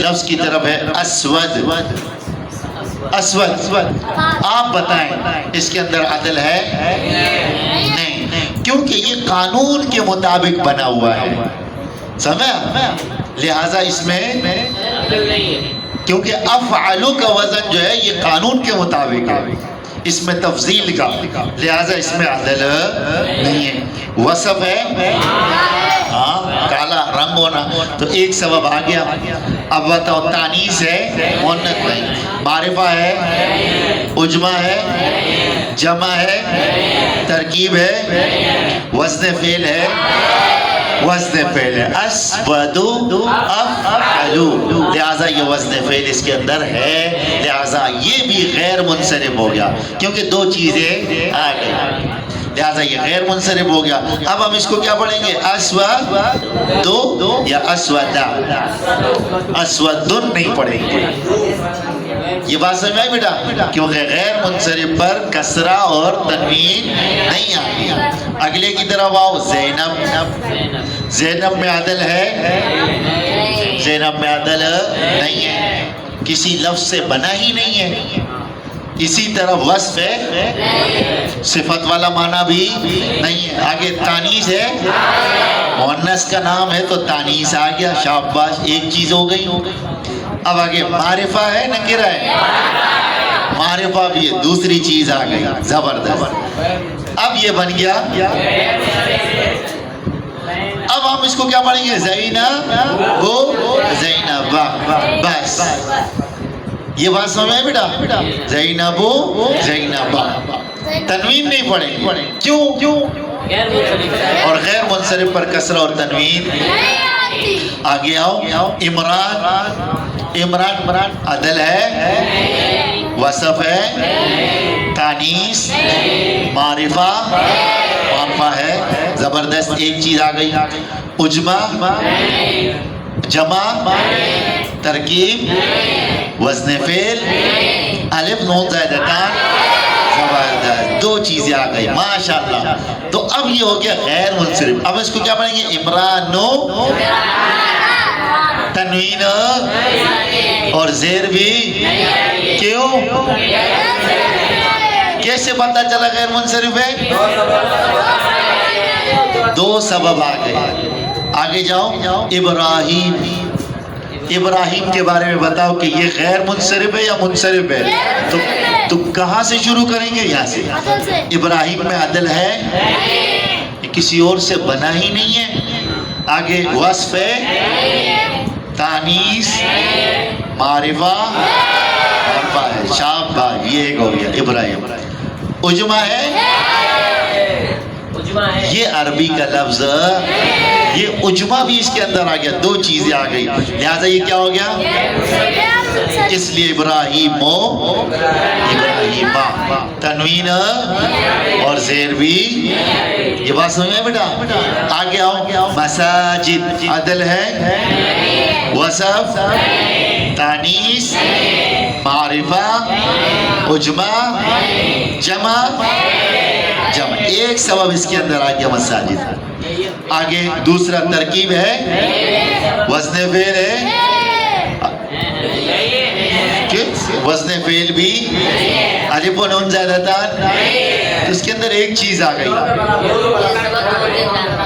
لفظ کی طرف ہے اسود. اسود آپ بتائیں اس کے اندر عدل ہے؟ نہیں، کیونکہ یہ قانون کے مطابق بنا ہوا ہے. سمجھا؟ لہذا اس میں کیونکہ افعلو کا وزن جو ہے یہ قانون کے مطابق ہے، اس میں تفضیل کا، لہذا اس میں عدل نہیں ہے. وصف ہے ہاں کالا رنگ ہونا، تو ایک سبب آ گیا. اب بتاؤ تانیث ہے مؤنث نہیں، معرفہ ہے، عجمہ ہے، جمع ہے، ترکیب ہے، وزن فعل ہے، وزن فعل ہے. اسود افعلو، لہذا یہ وزن فعل اس کے اندر ہے، لہذا یہ بھی غیر منصرف ہو گیا کیونکہ دو چیزیں آ گئی، لہذا یہ غیر منصرف ہو گیا. اب ہم اس کو کیا پڑھیں گے؟ اسود یا اسودا؟ اسودن نہیں پڑھیں گے. یہ بات سمجھ میں آئی بیٹا؟ کیونکہ غیر منصرف پر کسرہ اور تنوین نہیں آئی. اگلے کی طرف آؤ. زینب، زینب میں عدل ہے؟ زینب میں عدل نہیں ہے، کسی لفظ سے بنا ہی نہیں ہے. اسی طرح وصف ہے، صفت والا معنی بھی نہیں ہے. آگے تانیث ہے، مؤنث کا نام ہے تو تانیث آ گیا، شاباش ایک چیز ہو گئی. اب آگے معرفہ ہے نکرہ ہے؟ معرفہ بھی ہے، دوسری چیز آ گئی، زبردست. اب یہ بن گیا. اب ہم اس کو کیا پڑھیں گے؟ زینب وہ زینب، بس یہ بات سمجھ میں بیٹا؟ زینب زینب، تنوین نہیں پڑھیں. کیوں؟ اور غیر منصرف پر کسرہ اور تنوین. آگے آؤ. عمران، عمران عدل ہے، وصف ہے، تانیث، معرفہ ہے، زبردست ایک چیز آ گئی. عجمہ، جمع، ترکیب، وزن فعل، الف نون زائدتان، زبردست دو چیزیں آ گئی، ماشاءاللہ. تو اب یہ ہو گیا غیر منصرف. اب اس کو کیا پڑھیں گے؟ عمرانو، تنوین اور زیر بھی. کیوں؟ کیسے پتہ چلا غیر منصرف ہے؟ دو سبب آ گئے. آگے جاؤ. ابراہیم، ابراہیم کے بارے میں بتاؤ کہ یہ غیر منصرف ہے یا منصرف ہے؟ تو کہاں سے شروع کریں گے؟ یہاں سے. ابراہیم میں عدل ہے، کسی اور سے بنا ہی نہیں ہے. آگے وصف ہے، تانیث، معرفہ ہے، شاباش یہ ایک ہو گیا ابراہیم. عجمہ ہے، یہ عربی کا لفظ، یہ عجمہ بھی اس کے اندر آ گیا، دو چیزیں آ گئی، لہذا یہ کیا ہو گیا؟ اس لیے ابراہیم ابراہیمہ، تنوین اور زیر بھی. یہ بات سمجھ میں بیٹا؟ آگے آؤ. مساجد عدل ہے، وصف، تانیث، معرفہ، عجمہ، جمع. ایک سبب اس کے اندر آ گیا مساجد. آگے دوسرا ترکیب ہے، وزن فعل ہے، وزن فعل بھی، الف و نون زائدتان، اس کے اندر ایک چیز آ گئی،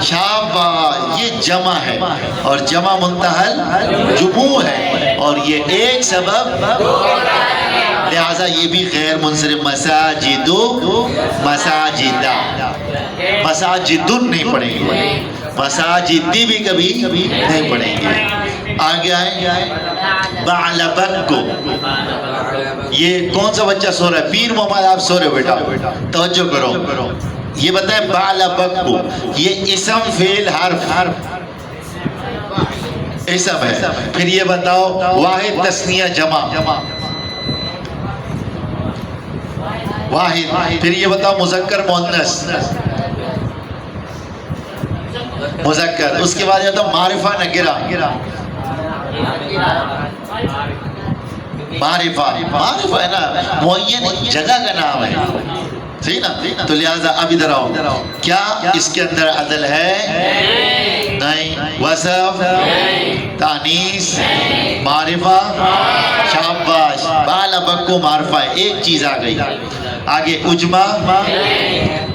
شاباش یہ جمع ہے، اور جمع منتہل جموع ہے، اور یہ ایک سبب، لہذا یہ بھی غیر منصرف. مساجدو، مساجدہ، مساجدن نہیں پڑھیں گے، مساجدی بھی کبھی نہیں پڑھیں گے. آگے آئیں. بعلبکو، یہ کون سا بچہ سو رہا ہے؟ پیر محمد آپ سو رہے ہو بیٹا، توجہ کرو. یہ بتائیں بعلبکو، یہ اسم فعل حرف اسم ہے. پھر یہ بتاؤ واحد تثنیہ جمع واحد. پھر یہ بتاؤ مذکر مؤنث مذکر. اس کے بعد یہ بتاؤ معرفہ نکرہ. معرفہ ہے نا، معین جگہ کا نام ہے، صحیح نا؟ تو لہذا اب ادھر آؤ. کیا اس کے اندر عدل ہے؟ نہیں. وصف تانیس معرفہ شاباش. بال ابک کو معرفہ ہے. ایک چیز آ گئی. آگے اجمع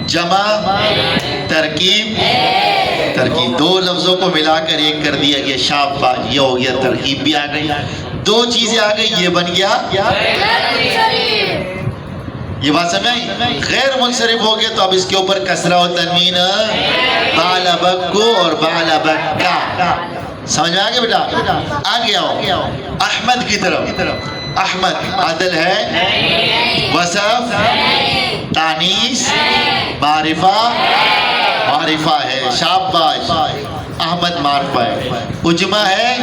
جمع ترکیب. ترکیب دو لفظوں کو ملا کر ایک کر دیا گیا. شاباش. یہ ہو گیا ترکیب بھی آ گئی. دو چیزیں آ گئی. یہ بن گیا. یہ بات سمجھ آئی؟ غیر منصرف ہو گیا تو اب اس کے اوپر کسرہ و تنوین. بال ابک کو اور بال ابک کا. سمجھ میں آگے بیٹا؟ آگے آؤ احمد کی طرف. احمد عدل ہے. وصف تانیس معرفہ معرفہ ہے. شاباش. احمد معرفہ ہے. اجمع ہے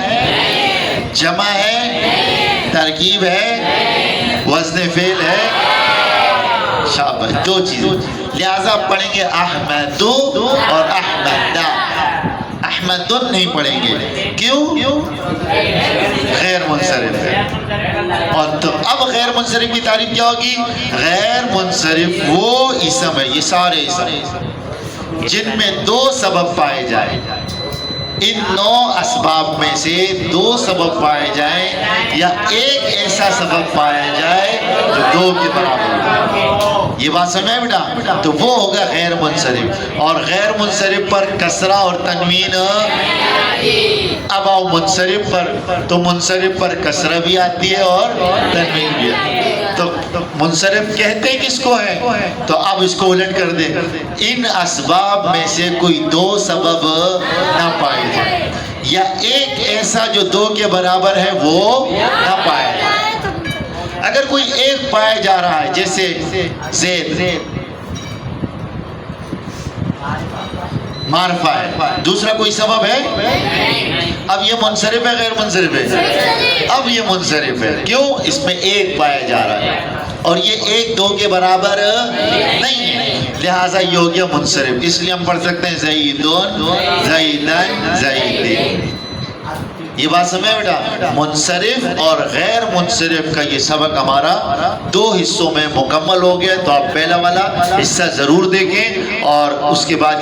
جمع ہے ترکیب ہے وزن فعل ہے. شاباش. دو چیزیں. لہذا پڑھیں گے احمد اور احمدہ. احمد نہیں پڑھیں گے. کیوں؟ غیر منصرف ہے. اور تو اب غیر منصرف کی تعریف کیا ہوگی؟ غیر منصرف وہ اسم ہے. یہ سارے اسم جن میں دو سبب پائے جائیں. ان 9 اسباب میں سے 2 سبب پائے جائیں یا ایک ایسا سبب پایا جائے جو 2 کے برابر ہو. یہ بات سمجھے بیٹا؟ تو وہ ہوگا غیر منصرف. اور غیر منصرف پر کسرہ اور تنوین. اب آؤ منصرف پر. تو منصرف پر کسرہ بھی آتی ہے اور تنوین بھی آتی ہے. تو منصرف کہتے کس کو ہے؟ تو اب اس کو الٹ کر دیں. ان اسباب میں سے کوئی 2 سبب نہ پائے جائے یا ایک ایسا جو 2 کے برابر ہے وہ نہ پایا جائے. اگر کوئی ایک پایا جا رہا ہے جیسے زید معرفہ ہے. دوسرا کوئی سبب ہے؟ اب یہ منصرف ہے غیر منصرف ہے؟ اب یہ منصرف ہے. کیوں؟ اس میں ایک پایا جا رہا ہے اور یہ ایک 2 کے برابر نہیں ہے. لہٰذا یہ ہو گیا منصرف. اس لیے ہم پڑھ سکتے ہیں زیدون زیدن زیدین. یہ بات سمجھے بیٹا؟ منصرف اور غیر منصرف کا یہ سبق ہمارا 2 حصوں میں مکمل ہو گیا. تو آپ پہلا والا حصہ ضرور دیکھیں اور اس کے بعد